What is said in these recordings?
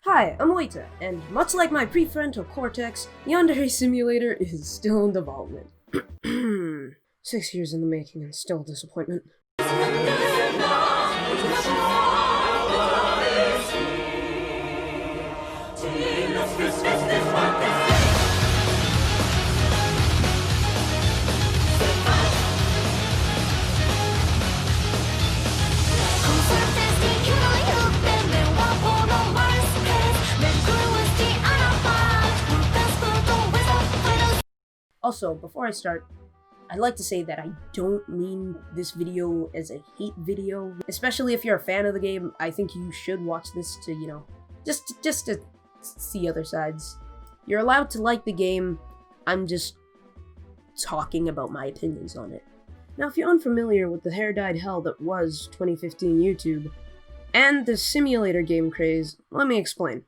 Hi, I'm Wayta, and much like my prefrontal cortex, Yandere Simulator is still in development. 6 years in the making and still a disappointment. Also, before I start, I'd like to say that I don't mean this video as a hate video. Especially if you're a fan of the game, I think you should watch this to, just to see other sides. You're allowed to like the game, I'm just talking about my opinions on it. Now, if you're unfamiliar with the hair-dyed hell that was 2015 YouTube, and the simulator game craze, let me explain.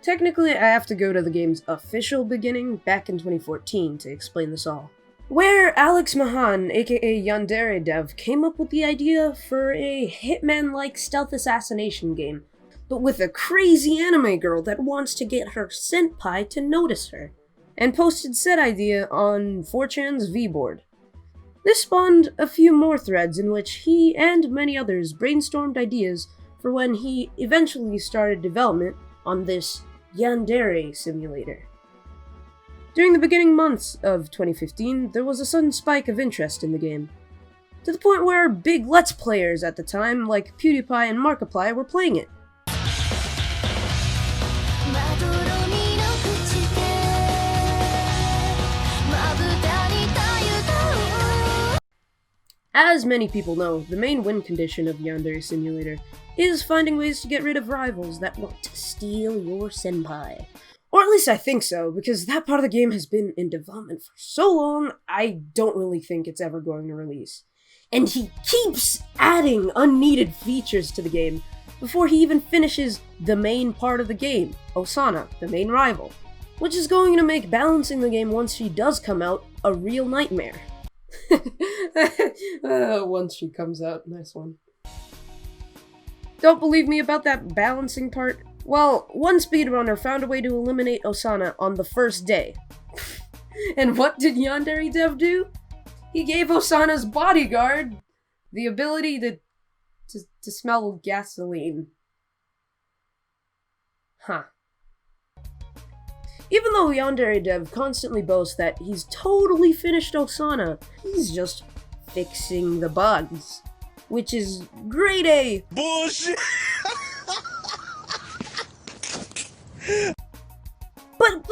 Technically, I have to go to the game's official beginning, back in 2014, to explain this all. Where Alex Mahan, aka YandereDev, came up with the idea for a Hitman-like stealth assassination game, but with a crazy anime girl that wants to get her senpai to notice her, and posted said idea on 4chan's V-board. This spawned a few more threads in which he and many others brainstormed ideas for when he eventually started development on this Yandere simulator. During the beginning months of 2015, there was a sudden spike of interest in the game, to the point where big Let's Players at the time, like PewDiePie and Markiplier, were playing it. As many people know, the main win condition of Yandere Simulator is finding ways to get rid of rivals that want to steal your senpai. Or at least I think so, because that part of the game has been in development for so long, I don't really think it's ever going to release. And he keeps adding unneeded features to the game before he even finishes the main part of the game, Osana, the main rival, which is going to make balancing the game once she does come out a real nightmare. Once she comes out, nice one. Don't believe me about that balancing part? Well, one speedrunner found a way to eliminate Osana on the first day. And what did YandereDev do? He gave Osana's bodyguard the ability to smell gasoline. Huh. Even though YandereDev constantly boasts that he's totally finished Osana, he's just fixing the bugs. Which is grade A bullshit! But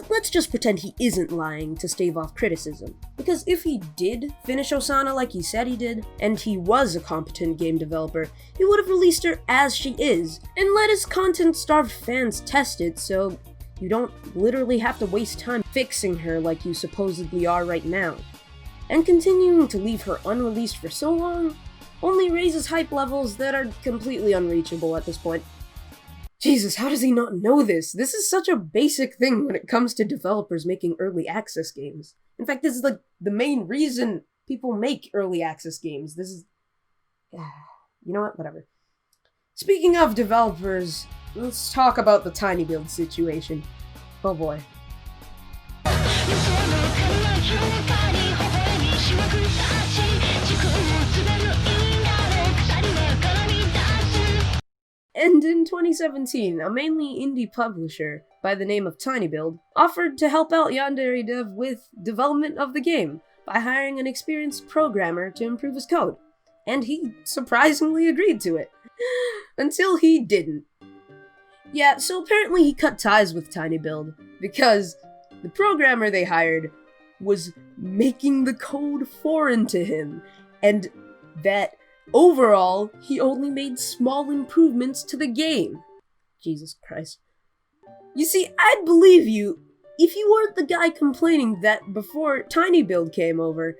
let's just pretend he isn't lying to stave off criticism. Because if he did finish Osana like he said he did, and he was a competent game developer, he would have released her as she is, and let his content-starved fans test it so you don't literally have to waste time fixing her like you supposedly are right now. And continuing to leave her unreleased for so long only raises hype levels that are completely unreachable at this point. Jesus, how does he not know this? This is such a basic thing when it comes to developers making early access games. In fact, this is like the main reason people make early access games. This is... you know what? Whatever. Speaking of developers, let's talk about the TinyBuild situation. Oh boy. And in 2017, a mainly indie publisher by the name of TinyBuild offered to help out YandereDev with development of the game by hiring an experienced programmer to improve his code. And he surprisingly agreed to it. Until he didn't. Yeah, so apparently he cut ties with TinyBuild because the programmer they hired was making the code foreign to him, and that overall, he only made small improvements to the game. Jesus Christ. You see, I'd believe you if you weren't the guy complaining that before TinyBuild came over,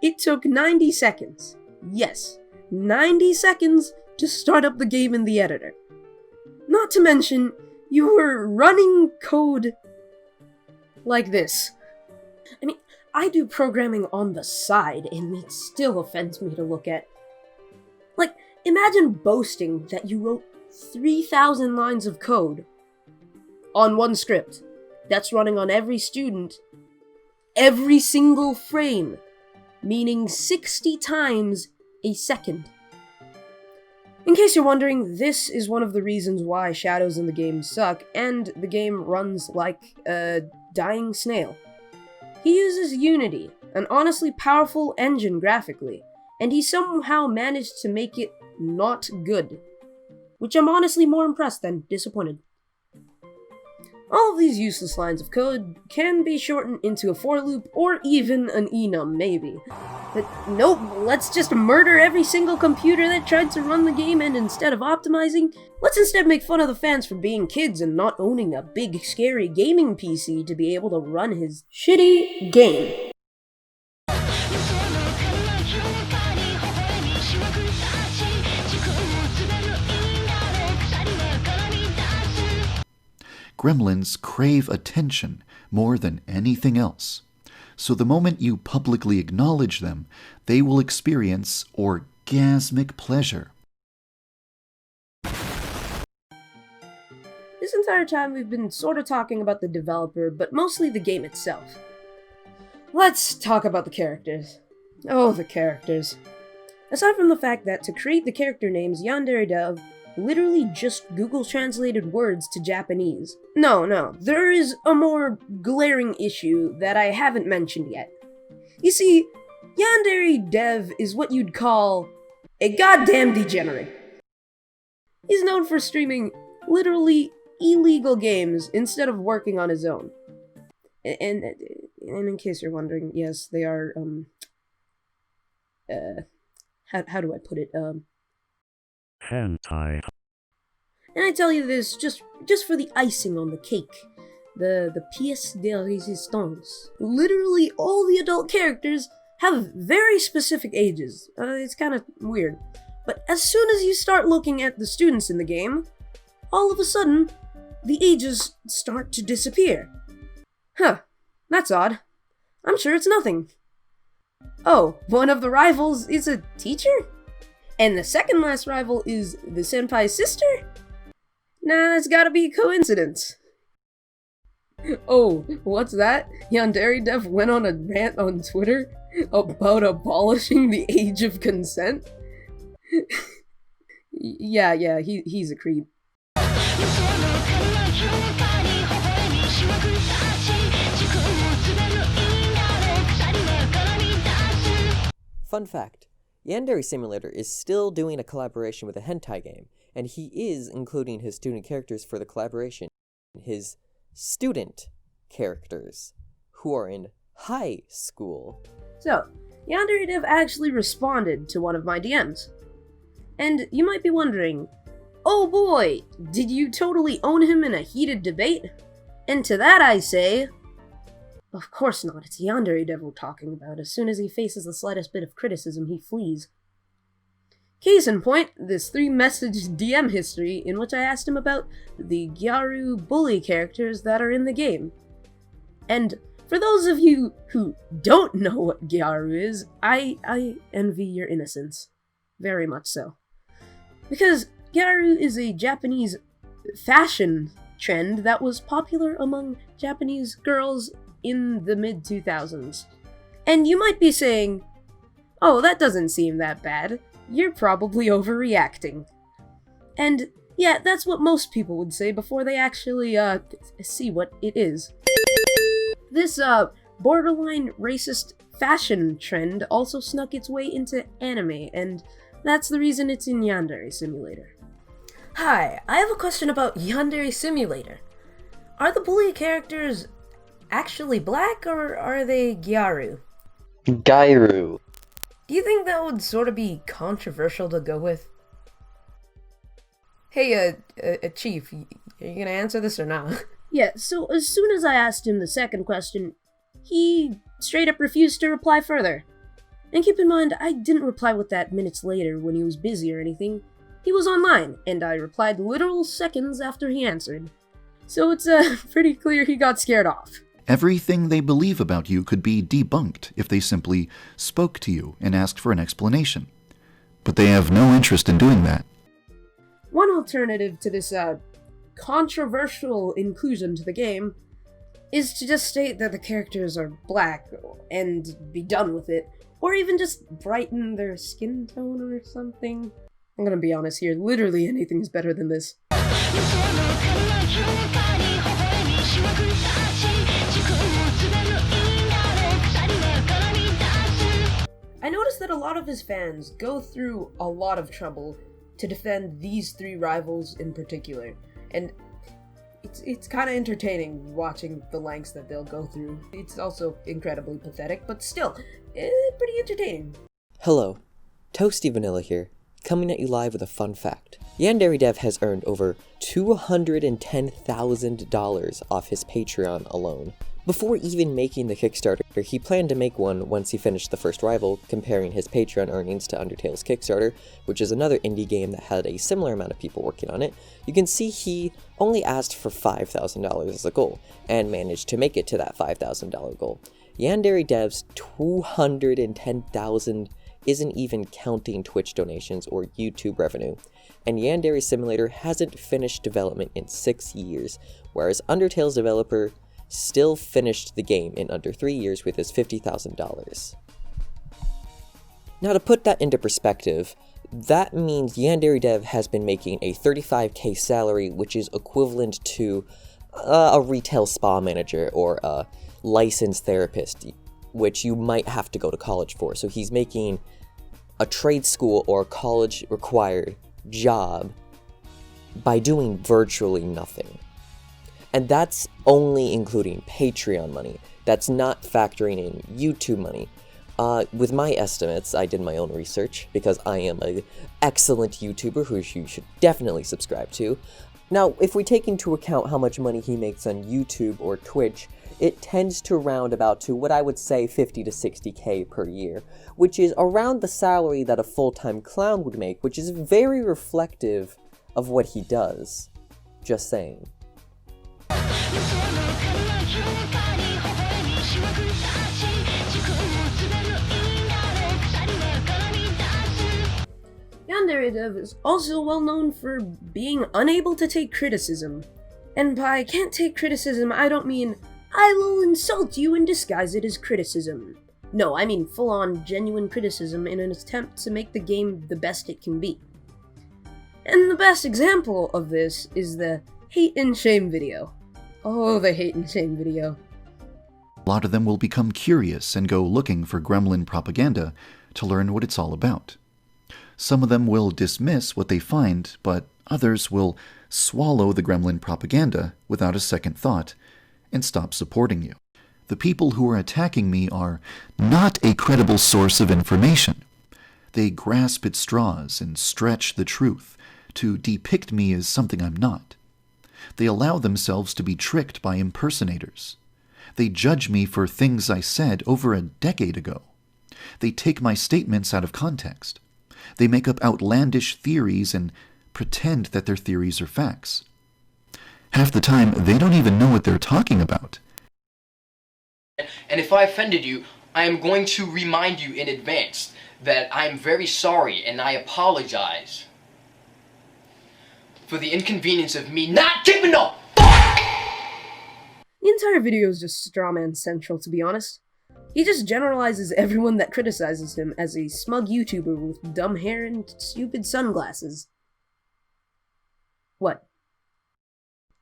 it took 90 seconds. Yes, 90 seconds to start up the game in the editor. Not to mention, you were running code like this. I mean, I do programming on the side, and it still offends me to look at. Like, imagine boasting that you wrote 3,000 lines of code on one script. That's running on every student, every single frame, meaning 60 times a second. In case you're wondering, this is one of the reasons why shadows in the game suck, and the game runs like a dying snail. He uses Unity, an honestly powerful engine graphically, and he somehow managed to make it not good, which I'm honestly more impressed than disappointed. All of these useless lines of code can be shortened into a for loop or even an enum, maybe. But nope, let's just murder every single computer that tried to run the game, and instead of optimizing, let's instead make fun of the fans for being kids and not owning a big scary gaming PC to be able to run his shitty game. Gremlins crave attention more than anything else. So the moment you publicly acknowledge them, they will experience orgasmic pleasure. This entire time we've been sort of talking about the developer, but mostly the game itself. Let's talk about the characters. Oh, the characters. Aside from the fact that to create the character names, YandereDev literally just Google translated words to Japanese. No, there is a more glaring issue that I haven't mentioned yet. You see, YandereDev is what you'd call a goddamn degenerate. He's known for streaming literally illegal games instead of working on his own. And in case you're wondering, yes, they are, how do I put it, hentai. And I tell you this just for the icing on the cake. The pièce de résistance. Literally all the adult characters have very specific ages. It's kind of weird. But as soon as you start looking at the students in the game, all of a sudden, the ages start to disappear. Huh, that's odd. I'm sure it's nothing. Oh, one of the rivals is a teacher? And the second last rival is the senpai's sister? Nah, it's gotta be a coincidence. Oh, what's that? YandereDev went on a rant on Twitter about abolishing the age of consent? yeah, he's a creep. Fun fact, Yandere Simulator is still doing a collaboration with a hentai game, and he is including his student characters for the collaboration. His student characters, who are in high school. So, YandereDev actually responded to one of my DMs. And you might be wondering, oh boy, did you totally own him in a heated debate? And to that I say, of course not, it's YandereDev we're talking about. As soon as he faces the slightest bit of criticism, he flees. Case in point, this 3-message DM history in which I asked him about the Gyaru bully characters that are in the game. And for those of you who don't know what Gyaru is, I envy your innocence. Very much so. Because Gyaru is a Japanese fashion trend that was popular among Japanese girls in the mid-2000s. And you might be saying, oh, that doesn't seem that bad. You're probably overreacting. And yeah, that's what most people would say before they actually, see what it is. This, borderline racist fashion trend also snuck its way into anime, and that's the reason it's in Yandere Simulator. Hi, I have a question about Yandere Simulator. Are the bully characters actually black, or are they Gyaru? Gairu. Do you think that would sort of be controversial to go with? Hey, Chief, are you gonna answer this or not? Yeah, so as soon as I asked him the second question, he straight up refused to reply further. And keep in mind, I didn't reply with that minutes later when he was busy or anything. He was online, and I replied literal seconds after he answered. So it's pretty clear he got scared off. Everything they believe about you could be debunked if they simply spoke to you and asked for an explanation. But they have no interest in doing that. One alternative to this controversial inclusion to the game is to just state that the characters are black and be done with it, or even just brighten their skin tone or something. I'm gonna be honest here, literally anything is better than this. I noticed that a lot of his fans go through a lot of trouble to defend these three rivals in particular, and it's kind of entertaining watching the lengths that they'll go through. It's also incredibly pathetic, but still, pretty entertaining. Hello, Toasty Vanilla here, coming at you live with a fun fact. YandereDev has earned over $210,000 off his Patreon alone. Before even making the Kickstarter, he planned to make one once he finished the first rival, comparing his Patreon earnings to Undertale's Kickstarter, which is another indie game that had a similar amount of people working on it. You can see he only asked for $5,000 as a goal, and managed to make it to that $5,000 goal. YandereDev's $210,000 isn't even counting Twitch donations or YouTube revenue, and Yandere Simulator hasn't finished development in 6 years, whereas Undertale's developer still finished the game in under 3 years with his $50,000. Now, to put that into perspective, that means YandereDev has been making a $35K salary, which is equivalent to a retail spa manager or a licensed therapist, which you might have to go to college for. So he's making a trade school or college required job by doing virtually nothing. And that's only including Patreon money. That's not factoring in YouTube money. With my estimates, I did my own research because I am an excellent YouTuber who you should definitely subscribe to. Now, if we take into account how much money he makes on YouTube or Twitch, it tends to round about to what I would say 50 to 60K per year, which is around the salary that a full-time clown would make, which is very reflective of what he does. Just saying. YandereDev is also well known for being unable to take criticism. And by can't take criticism, I don't mean I will insult you and disguise it as criticism. No, I mean full-on genuine criticism in an attempt to make the game the best it can be. And the best example of this is the hate and shame video. Oh, the hate and shame video. A lot of them will become curious and go looking for gremlin propaganda to learn what it's all about. Some of them will dismiss what they find, but others will swallow the gremlin propaganda without a second thought and stop supporting you. The people who are attacking me are not a credible source of information. They grasp at straws and stretch the truth to depict me as something I'm not. They allow themselves to be tricked by impersonators. They judge me for things I said over a decade ago. They take my statements out of context. They make up outlandish theories and pretend that their theories are facts. Half the time, they don't even know what they're talking about. And if I offended you, I am going to remind you in advance that I am very sorry and I apologize for the inconvenience of me not giving a fuck! The entire video is just strawman central, to be honest. He just generalizes everyone that criticizes him as a smug YouTuber with dumb hair and stupid sunglasses. What?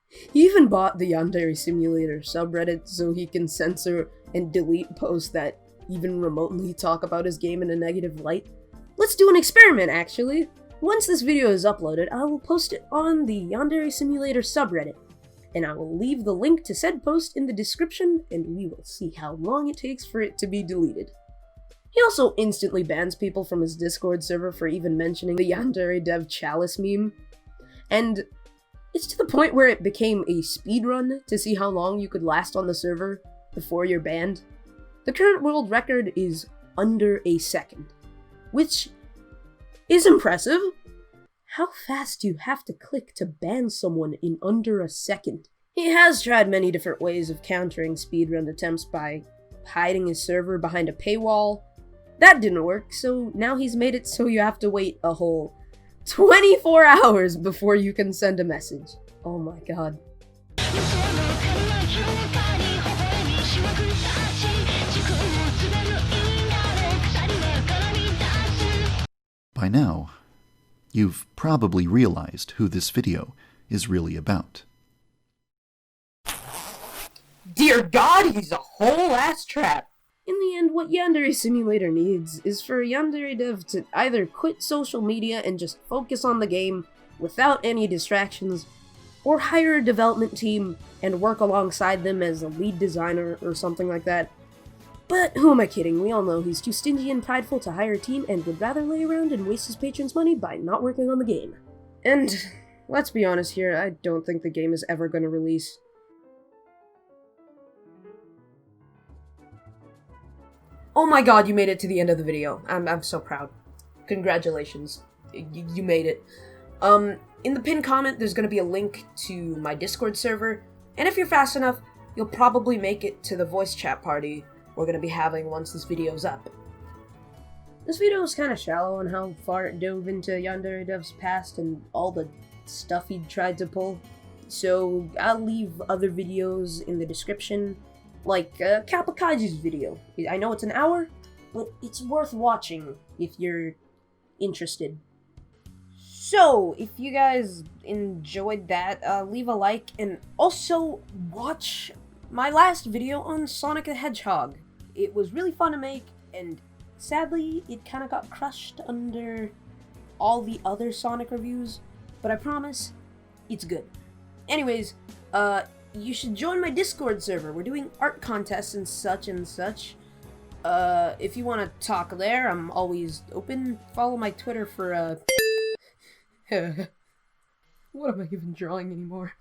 He even bought the Yandere Simulator subreddit so he can censor and delete posts that even remotely talk about his game in a negative light. Let's do an experiment, actually. Once this video is uploaded, I will post it on the Yandere Simulator subreddit, and I will leave the link to said post in the description, and we will see how long it takes for it to be deleted. He also instantly bans people from his Discord server for even mentioning the YandereDev chalice meme, and it's to the point where it became a speedrun to see how long you could last on the server before you're banned. The current world record is under a second, which is impressive. How fast do you have to click to ban someone in under a second? He has tried many different ways of countering speedrun attempts by hiding his server behind a paywall. That didn't work, so now he's made it so you have to wait a whole 24 hours before you can send a message. Oh my god. By now, you've probably realized who this video is really about. Dear God, he's a whole ass trap! In the end, what Yandere Simulator needs is for YandereDev to either quit social media and just focus on the game without any distractions, or hire a development team and work alongside them as a lead designer or something like that. But who am I kidding? We all know he's too stingy and prideful to hire a team and would rather lay around and waste his patrons' money by not working on the game. And let's be honest here, I don't think the game is ever going to release. Oh my god, you made it to the end of the video. I'm so proud. Congratulations. You made it. In the pinned comment, there's going to be a link to my Discord server, and if you're fast enough, you'll probably make it to the voice chat party we're going to be having once this video's up. This video is kind of shallow on how far it dove into YandereDev's past and all the stuff he tried to pull, so I'll leave other videos in the description, like Kapakaiji's video. I know it's an hour, but it's worth watching if you're interested. So, if you guys enjoyed that, leave a like, and also watch my last video on Sonic the Hedgehog. It was really fun to make, and sadly, it kind of got crushed under all the other Sonic reviews, but I promise, it's good. Anyways, you should join my Discord server. We're doing art contests and such and such. If you want to talk there, I'm always open. Follow my Twitter for, what am I even drawing anymore?